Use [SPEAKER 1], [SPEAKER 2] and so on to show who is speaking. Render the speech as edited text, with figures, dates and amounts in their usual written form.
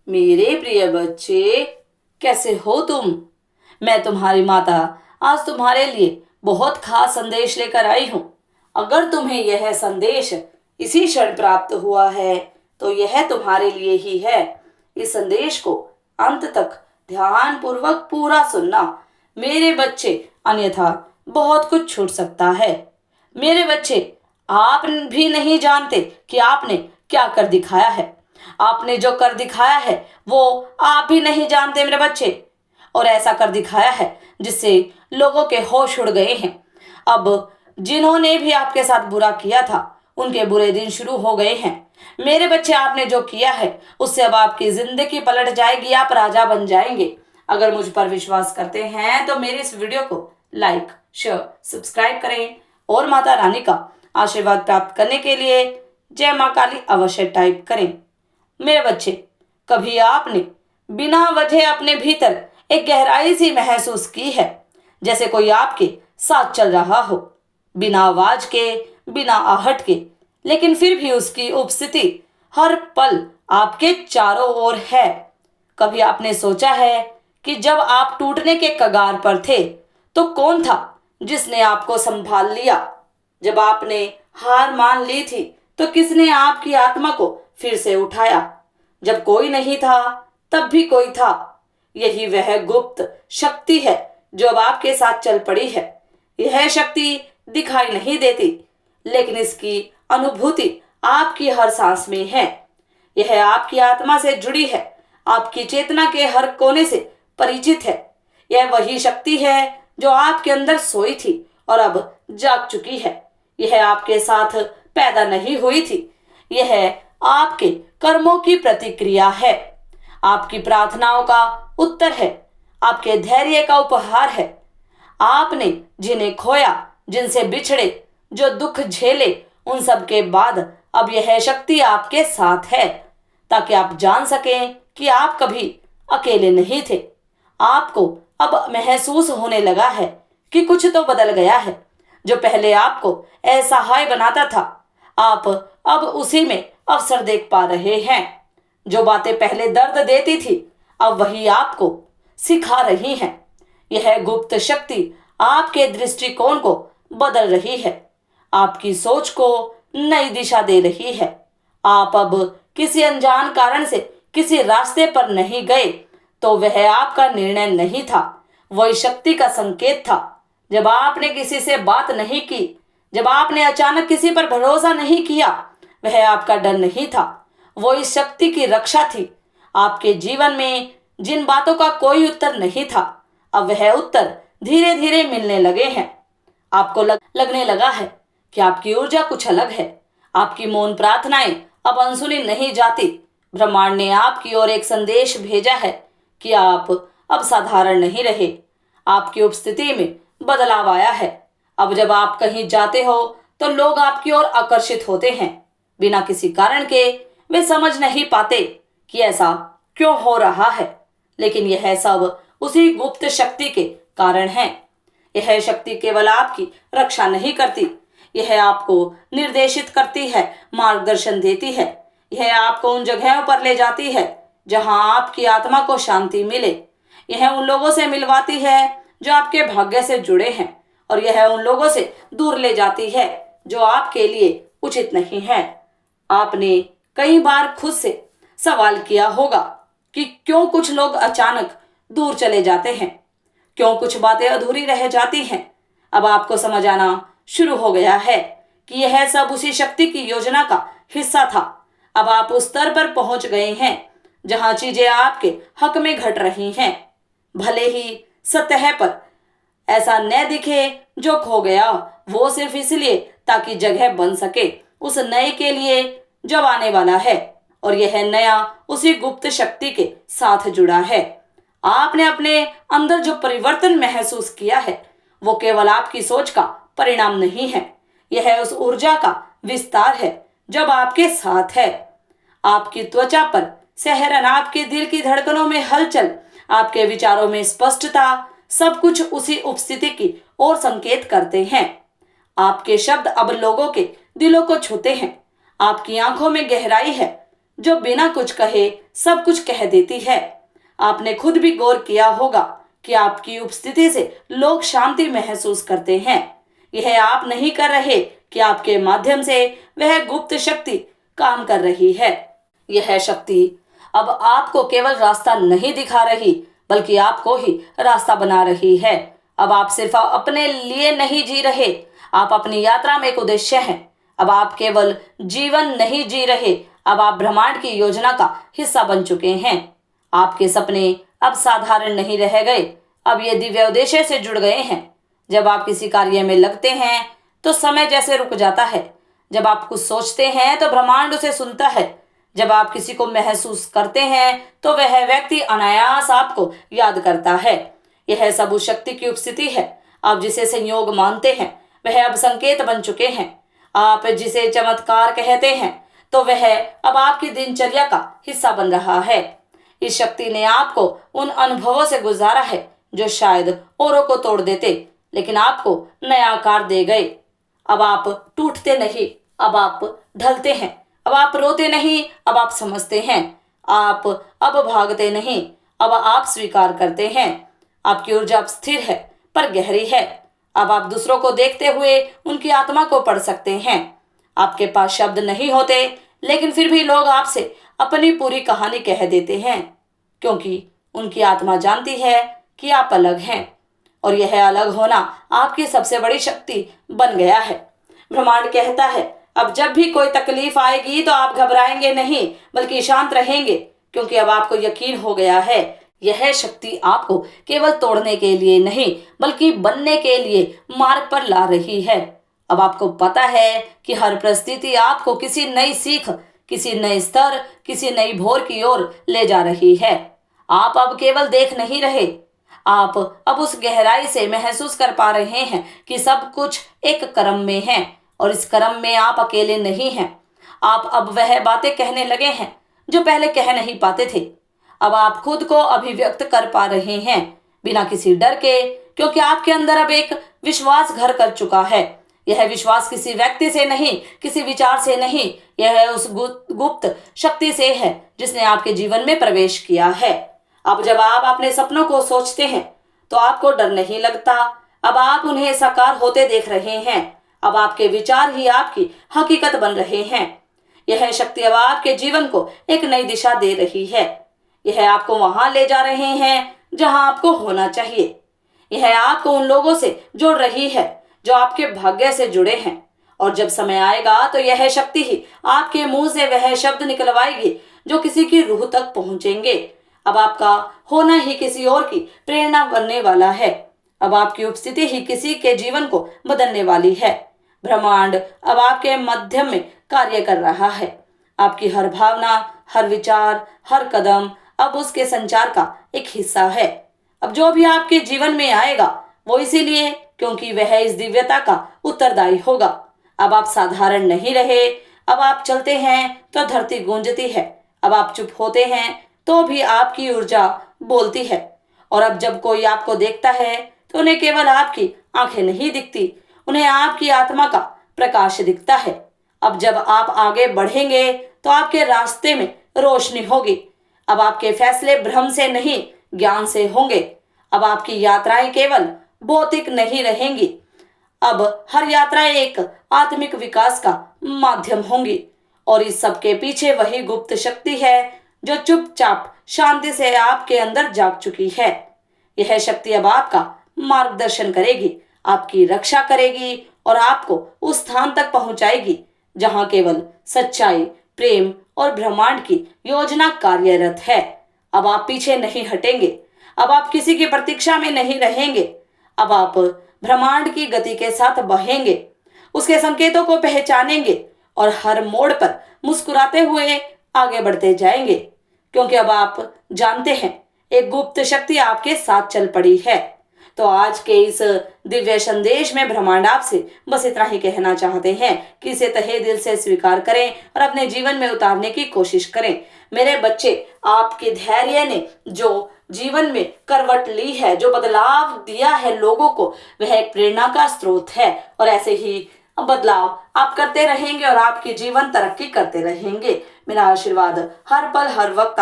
[SPEAKER 1] मेरे प्रिय बच्चे, कैसे हो तुम? मैं तुम्हारी माता आज तुम्हारे लिए बहुत खास संदेश लेकर आई हूँ। अगर तुम्हें यह संदेश इसी क्षण प्राप्त हुआ है तो यह तुम्हारे लिए ही है। इस संदेश को अंत तक ध्यान पूर्वक पूरा सुनना मेरे बच्चे, अन्यथा बहुत कुछ छूट सकता है। मेरे बच्चे, आप भी नहीं जानते कि आपने क्या कर दिखाया है। आपने जो कर दिखाया है वो आप भी नहीं जानते मेरे बच्चे। और ऐसा कर दिखाया है जिससे लोगों के होश उड़ गए हैं। अब जिन्होंने भी आपके साथ बुरा किया था उनके बुरे दिन शुरू हो गए हैं। मेरे बच्चे, आपने जो किया है उससे अब आपकी जिंदगी पलट जाएगी, आप राजा बन जाएंगे। अगर मुझ पर विश्वास करते हैं तो मेरी इस वीडियो को लाइक, शेयर, सब्सक्राइब करें और माता रानी का आशीर्वाद प्राप्त करने के लिए जय मां काली अवश्य टाइप करें। मेरे बच्चे, कभी आपने बिना वजह अपने भीतर एक गहराई सी महसूस की है, जैसे कोई आपके साथ चल रहा हो, बिना आवाज के, बिना आहट के, लेकिन फिर भी उसकी उपस्थिति हर पल आपके चारों ओर है। कभी आपने सोचा है कि जब आप टूटने के कगार पर थे तो कौन था जिसने आपको संभाल लिया? जब आपने हार मान ली थी तो किसने आपकी आत्मा को फिर से उठाया? जब कोई नहीं था तब भी कोई था। यही वह गुप्त शक्ति है जो अब आपके साथ चल पड़ी है। यह शक्ति दिखाई नहीं देती, लेकिन इसकी अनुभूति आपकी हर सांस में है। यह आपकी आत्मा से जुड़ी है, आपकी चेतना के हर कोने से परिचित है। यह वही शक्ति है जो आपके अंदर सोई थी और अब जाग चुकी है। यह आपके साथ पैदा नहीं हुई थी, यह आपके कर्मों की प्रतिक्रिया है, आपकी प्रार्थनाओं का उत्तर है, आपके धैर्य का उपहार है। आपने जिन्हें खोया, जिनसे बिछड़े, जो दुख झेले, उन सब के बाद अब यह शक्ति आपके साथ है, ताकि आप जान सकें कि आप कभी अकेले नहीं थे। आपको अब महसूस होने लगा है कि कुछ तो बदल गया है। जो पहले आपको असहाय बनाता था, आप अब उसी में अवसर देख पा रहे हैं। जो बातें पहले दर्द देती थी अब वही आपको सिखा रही हैं। यह गुप्त शक्ति आपके दृष्टिकोण को बदल रही है, आपकी सोच को नई दिशा दे रही है। आप अब किसी अनजान कारण से किसी रास्ते पर नहीं गए तो वह आपका निर्णय नहीं था, वही शक्ति का संकेत था। जब आपने किसी से बात नहीं की, जब आपने अचानक किसी पर भरोसा नहीं किया, वह आपका डर नहीं था, वो इस शक्ति की रक्षा थी। आपके जीवन में जिन बातों का कोई उत्तर नहीं था, अब वह उत्तर धीरे धीरे मिलने लगे हैं। आपको लगने लगा है कि आपकी ऊर्जा कुछ अलग है। आपकी मौन प्रार्थनाएं अब अनसुनी नहीं जाती। ब्रह्मांड ने आपकी ओर एक संदेश भेजा है कि आप अब साधारण नहीं रहे। आपकी उपस्थिति में बदलाव आया है। अब जब आप कहीं जाते हो तो लोग आपकी ओर आकर्षित होते हैं। बिना किसी कारण के वे समझ नहीं पाते कि ऐसा क्यों हो रहा है, लेकिन यह सब उसी गुप्त शक्ति के कारण है। यह शक्ति केवल आपकी रक्षा नहीं करती, यह आपको निर्देशित करती है, मार्गदर्शन देती है। यह आपको उन जगहों पर ले जाती है जहां आपकी आत्मा को शांति मिले। यह उन लोगों से मिलवाती है जो आपके भाग्य से जुड़े हैं, और यह उन लोगों से दूर ले जाती है जो आपके लिए उचित नहीं है। आपने कई बार खुद से सवाल किया होगा कि क्यों कुछ लोग अचानक दूर चले जाते हैं, क्यों कुछ बातें अधूरी रह जाती हैं। अब आपको समझ आना शुरू हो गया है कि यह सब उसी शक्ति की योजना का हिस्सा था। अब आप उस स्तर पर पहुंच गए हैं जहां चीजें आपके हक में घट रही हैं, भले ही सतह पर ऐसा न दिखे। जो खो गया वो सिर्फ इसलिए ताकि जगह बन सके उस नए के लिए जब आने वाला है, और यह नया उसी गुप्त शक्ति के साथ जुड़ा है। आपने अपने अंदर जो परिवर्तन महसूस किया है वो केवल आपकी सोच का परिणाम नहीं है, यह उस ऊर्जा का विस्तार है जब आपके साथ है। आपकी त्वचा पर सहरन, आपके दिल की धड़कनों में हलचल, आपके विचारों में स्पष्टता, सब कुछ उसी उपस्थिति की ओर संकेत करते हैं। आपके शब्द अब लोगों के दिलों को छूते हैं। आपकी आंखों में गहराई है जो बिना कुछ कहे सब कुछ कह देती है। आपने खुद भी गौर किया होगा कि आपकी उपस्थिति से लोग शांति महसूस करते हैं। यह आप नहीं कर रहे कि आपके माध्यम से वह गुप्त शक्ति काम कर रही है। यह शक्ति अब आपको केवल रास्ता नहीं दिखा रही, बल्कि आपको ही रास्ता बना रही है। अब आप सिर्फ अपने लिए नहीं जी रहे, आप अपनी यात्रा में एक उद्देश्य हैं। अब आप केवल जीवन नहीं जी रहे, अब आप ब्रह्मांड की योजना का हिस्सा बन चुके हैं। आपके सपने अब साधारण नहीं रह गए, अब ये दिव्य उद्देश्य से जुड़ गए हैं। जब आप किसी कार्य में लगते हैं तो समय जैसे रुक जाता है। जब आप कुछ सोचते हैं तो ब्रह्मांड उसे सुनता है। जब आप किसी को महसूस करते हैं तो वह व्यक्ति अनायास आपको याद करता है। यह सब उस शक्ति की उपस्थिति है। आप जिसे संयोग मानते हैं वह अब संकेत बन चुके हैं। आप जिसे चमत्कार कहते हैं तो वह अब आपकी दिनचर्या का हिस्सा बन रहा है। इस शक्ति ने आपको उन अनुभवों से गुजारा है जो शायद औरों को तोड़ देते, लेकिन आपको नया आकार दे गए। अब आप टूटते नहीं, अब आप ढलते हैं। अब आप रोते नहीं, अब आप समझते हैं। आप अब भागते नहीं, अब आप स्वीकार करते हैं। आपकी ऊर्जा अब स्थिर है पर गहरी है। अब आप दूसरों को देखते हुए उनकी आत्मा को पढ़ सकते हैं। आपके पास शब्द नहीं होते, लेकिन फिर भी लोग आपसे अपनी पूरी कहानी कह देते हैं, क्योंकि उनकी आत्मा जानती है कि आप अलग हैं। और यह अलग होना आपकी सबसे बड़ी शक्ति बन गया है। ब्रह्मांड कहता है, अब जब भी कोई तकलीफ आएगी तो आप घबराएंगे नहीं, बल्कि शांत रहेंगे, क्योंकि अब आपको यकीन हो गया है यह शक्ति आपको केवल तोड़ने के लिए नहीं, बल्कि बनने के लिए मार्ग पर ला रही है। अब आपको पता है कि हर परिस्थिति आपको किसी नई सीख, किसी नए स्तर, किसी नई भोर की ओर ले जा रही है। आप अब केवल देख नहीं रहे, आप अब उस गहराई से महसूस कर पा रहे हैं कि सब कुछ एक क्रम में है, और इस क्रम में आप अकेले नहीं हैं। आप अब वह बातें कहने लगे हैं जो पहले कह नहीं पाते थे। अब आप खुद को अभिव्यक्त कर पा रहे हैं बिना किसी डर के, क्योंकि आपके अंदर अब एक विश्वास घर कर चुका है। यह विश्वास किसी व्यक्ति से नहीं, किसी विचार से नहीं, यह उस गुप्त शक्ति से है जिसने आपके जीवन में प्रवेश किया है। अब जब आप अपने सपनों को सोचते हैं तो आपको डर नहीं लगता। अब आप उन्हें साकार होते देख रहे हैं। अब आपके विचार ही आपकी हकीकत बन रहे हैं। यह शक्ति अब आपके जीवन को एक नई दिशा दे रही है। यह आपको वहां ले जा रहे हैं जहां आपको होना चाहिए। यह आपको उन लोगों से जोड़ रही है जो आपके भाग्य से जुड़े हैं। और जब समय आएगा तो यह शक्ति ही आपके मुंह से वह शब्द निकलवाएगी जो किसी की रूह तक पहुंचेंगे। अब आपका होना ही किसी और की प्रेरणा बनने वाला है। अब आपकी उपस्थिति ही किसी के जीवन को बदलने वाली है। ब्रह्मांड अब आपके माध्यम में कार्य कर रहा है। आपकी हर भावना, हर विचार, हर कदम अब उसके संचार का एक हिस्सा है। अब जो भी आपके जीवन में आएगा वो इसीलिए क्योंकि वह इस दिव्यता का उत्तरदायी होगा। अब आप साधारण नहीं रहे। अब आप चलते हैं तो धरती गूंजती है। अब आप चुप होते हैं तो भी आपकी ऊर्जा बोलती है। और अब जब कोई आपको देखता है तो उन्हें केवल आपकी आंखें नहीं दिखती, उन्हें आपकी आत्मा का प्रकाश दिखता है। अब जब आप आगे बढ़ेंगे तो आपके रास्ते में रोशनी होगी। अब आपके फैसले भ्रम से नहीं, ज्ञान से होंगे। अब आपकी यात्राएं केवल भौतिक नहीं रहेंगी, अब हर यात्रा एक आत्मिक विकास का माध्यम होंगी। और इस सब के पीछे वही गुप्त शक्ति है जो चुपचाप शांति से आपके अंदर जाग चुकी है। यह शक्ति अब आपका मार्गदर्शन करेगी, आपकी रक्षा करेगी और आपको उस स्थान तक पहुंचाएगी जहां केवल सच्चाई, प्रेम और ब्रह्मांड की योजना कार्यरत है। अब आप पीछे नहीं हटेंगे। अब आप किसी की प्रतीक्षा में नहीं रहेंगे। अब आप ब्रह्मांड की गति के साथ बहेंगे, उसके संकेतों को पहचानेंगे और हर मोड़ पर मुस्कुराते हुए आगे बढ़ते जाएंगे, क्योंकि अब आप जानते हैं एक गुप्त शक्ति आपके साथ चल पड़ी है। तो आज के इस दिव्य संदेश में ब्रह्मांड आपसे बस इतना ही कहना चाहते हैं कि इसे तहे दिल से स्वीकार करें और अपने जीवन में उतारने की कोशिश करें। मेरे बच्चे, आपके धैर्य ने जो जीवन में करवट ली है, जो बदलाव दिया है लोगों को, वह एक प्रेरणा का स्रोत है। और ऐसे ही बदलाव आप करते रहेंगे और आपके जीवन तरक्की करते रहेंगे। मेरा आशीर्वाद हर पल हर वक्त